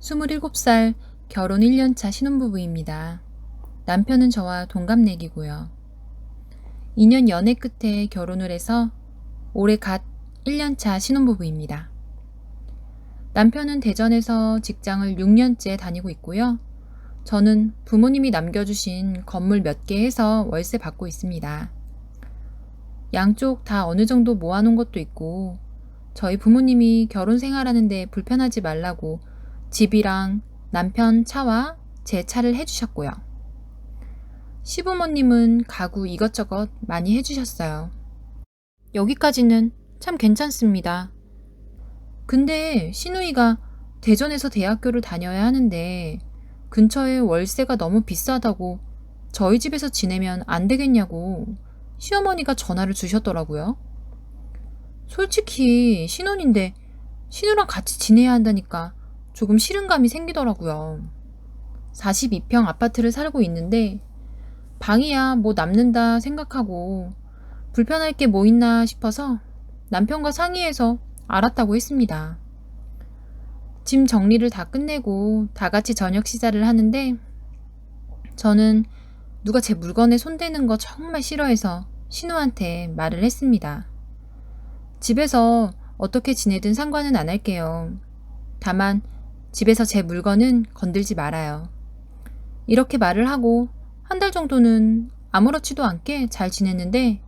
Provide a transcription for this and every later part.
27살 결혼 1년차 신혼부부입니다. 남편은 저와 동갑내기고요. 2년 연애 끝에 결혼을 해서 올해 갓 1년차 신혼부부입니다. 남편은 대전에서 직장을 6년째 다니고 있고요. 저는 부모님이 남겨주신 건물 몇 개 해서 월세 받고 있습니다. 양쪽 다 어느 정도 모아놓은 것도 있고 저희 부모님이 결혼 생활하는데 불편하지 말라고 집이랑 남편 차와 제 차를 해주셨고요. 시부모님은 가구 이것저것 많이 해주셨어요. 여기까지는 참 괜찮습니다. 근데 시누이가 대전에서 대학교를 다녀야 하는데 근처에 월세가 너무 비싸다고 저희 집에서 지내면 안 되겠냐고 시어머니가 전화를 주셨더라고요. 솔직히 신혼인데 신우랑 같이 지내야 한다니까 조금 싫은감이 생기더라고요. 42평 아파트를 살고 있는데 방이야 뭐 남는다 생각하고 불편할 게 뭐 있나 싶어서 남편과 상의해서 알았다고 했습니다. 짐 정리를 다 끝내고 다 같이 저녁 식사를 하는데 저는 누가 제 물건에 손대는 거 정말 싫어해서 신우한테 말을 했습니다. 집에서 어떻게 지내든 상관은 안 할게요. 다만 집에서 제 물건은 건들지 말아요. 이렇게 말을 하고 한 달 정도는 아무렇지도 않게 잘 지냈는데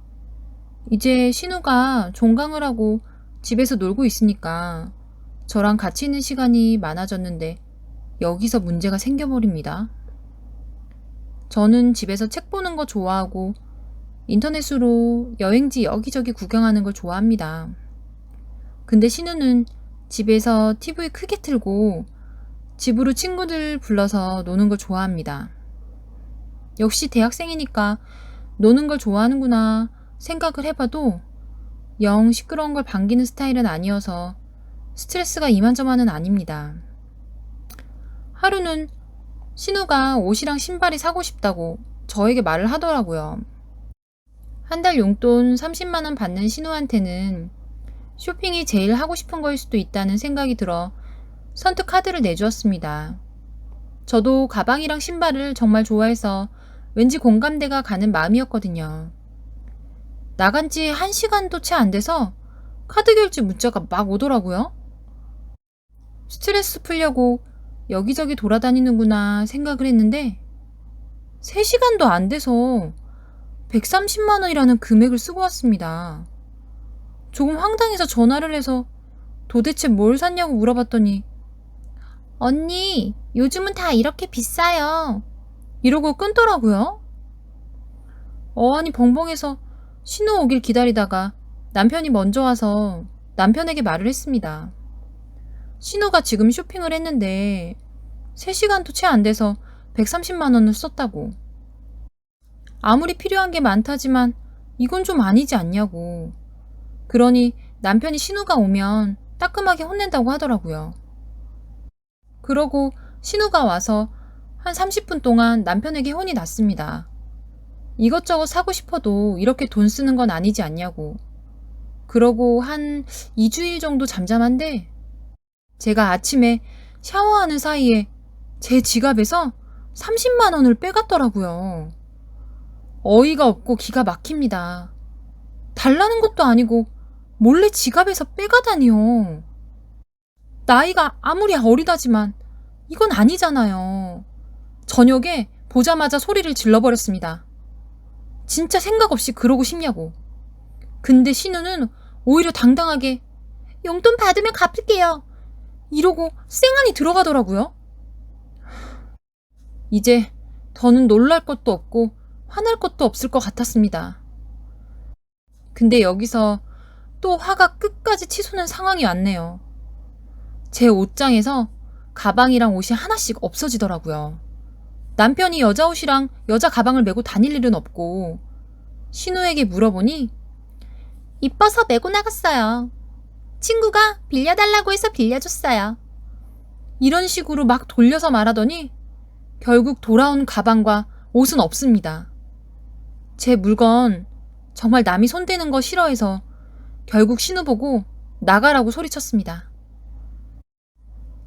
이제 신우가 종강을 하고 집에서 놀고 있으니까 저랑 같이 있는 시간이 많아졌는데 여기서 문제가 생겨버립니다. 저는 집에서 책 보는 거 좋아하고 인터넷으로 여행지 여기저기 구경하는 걸 좋아합니다. 근데 신우는 집에서 TV 크게 틀고 집으로 친구들 불러서 노는 걸 좋아합니다. 역시 대학생이니까 노는 걸 좋아하는구나 생각을 해봐도 영 시끄러운 걸 반기는 스타일은 아니어서 스트레스가 이만저만은 아닙니다. 하루는 신우가 옷이랑 신발이 사고 싶다고 저에게 말을 하더라고요. 한 달 용돈 30만 원 받는 신우한테는 쇼핑이 제일 하고 싶은 거일 수도 있다는 생각이 들어 선뜻 카드를 내주었습니다. 저도 가방이랑 신발을 정말 좋아해서 왠지 공감대가 가는 마음이었거든요. 나간 지 1시간도 채 안 돼서 카드 결제 문자가 막 오더라고요. 스트레스 풀려고 여기저기 돌아다니는구나 생각을 했는데 3시간도 안 돼서 130만 원이라는 금액을 쓰고 왔습니다. 조금 황당해서 전화를 해서 도대체 뭘 샀냐고 물어봤더니 언니, 요즘은 다 이렇게 비싸요. 이러고 끊더라고요. 어안이 벙벙해서 신우 오길 기다리다가 남편이 먼저 와서 남편에게 말을 했습니다. 신우가 지금 쇼핑을 했는데 3시간도 채 안 돼서 130만 원을 썼다고. 아무리 필요한 게 많다지만 이건 좀 아니지 않냐고. 그러니 남편이 신우가 오면 따끔하게 혼낸다고 하더라고요. 그러고 신우가 와서 한 30분 동안 남편에게 혼이 났습니다. 이것저것 사고 싶어도 이렇게 돈 쓰는 건 아니지 않냐고. 그러고 한 2주일 정도 잠잠한데 제가 아침에 샤워하는 사이에 제 지갑에서 30만 원을 빼갔더라고요. 어이가 없고 기가 막힙니다. 달라는 것도 아니고 몰래 지갑에서 빼가다니요. 나이가 아무리 어리다지만 이건 아니잖아요. 저녁에 보자마자 소리를 질러버렸습니다. 진짜 생각 없이 그러고 싶냐고. 근데 신우는 오히려 당당하게 용돈 받으면 갚을게요. 이러고 쌩안이 들어가더라고요. 이제 더는 놀랄 것도 없고 화날 것도 없을 것 같았습니다. 근데 여기서 또 화가 끝까지 치솟는 상황이 왔네요. 제 옷장에서 가방이랑 옷이 하나씩 없어지더라고요. 남편이 여자 옷이랑 여자 가방을 메고 다닐 일은 없고 신우에게 물어보니 이뻐서 메고 나갔어요. 친구가 빌려달라고 해서 빌려줬어요. 이런 식으로 막 돌려서 말하더니 결국 돌아온 가방과 옷은 없습니다. 제 물건 정말 남이 손대는 거 싫어해서 결국 신우 보고 나가라고 소리쳤습니다.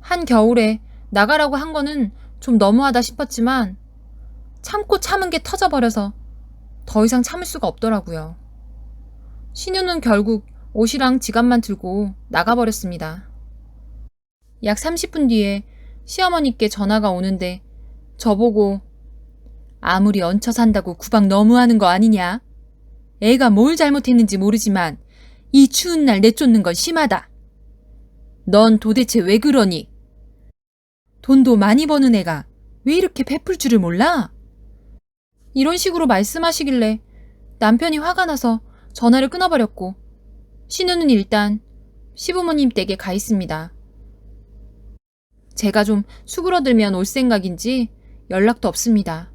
한겨울에 나가라고 한 거는 좀 너무하다 싶었지만 참고 참은 게 터져버려서 더 이상 참을 수가 없더라고요. 신우는 결국 옷이랑 지갑만 들고 나가버렸습니다. 약 30분 뒤에 시어머니께 전화가 오는데 저보고 아무리 얹혀 산다고 구박 너무하는 거 아니냐? 애가 뭘 잘못했는지 모르지만 이 추운 날 내쫓는 건 심하다. 넌 도대체 왜 그러니? 돈도 많이 버는 애가 왜 이렇게 베풀 줄을 몰라? 이런 식으로 말씀하시길래 남편이 화가 나서 전화를 끊어버렸고 신우는 일단 시부모님 댁에 가 있습니다. 제가 좀 수그러들면 올 생각인지 연락도 없습니다.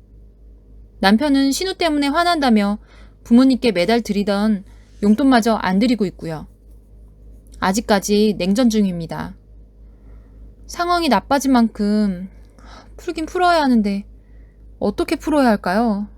남편은 신우 때문에 화난다며 부모님께 매달 드리던 용돈마저 안 드리고 있고요. 아직까지 냉전 중입니다. 상황이 나빠진 만큼 풀긴 풀어야 하는데 어떻게 풀어야 할까요?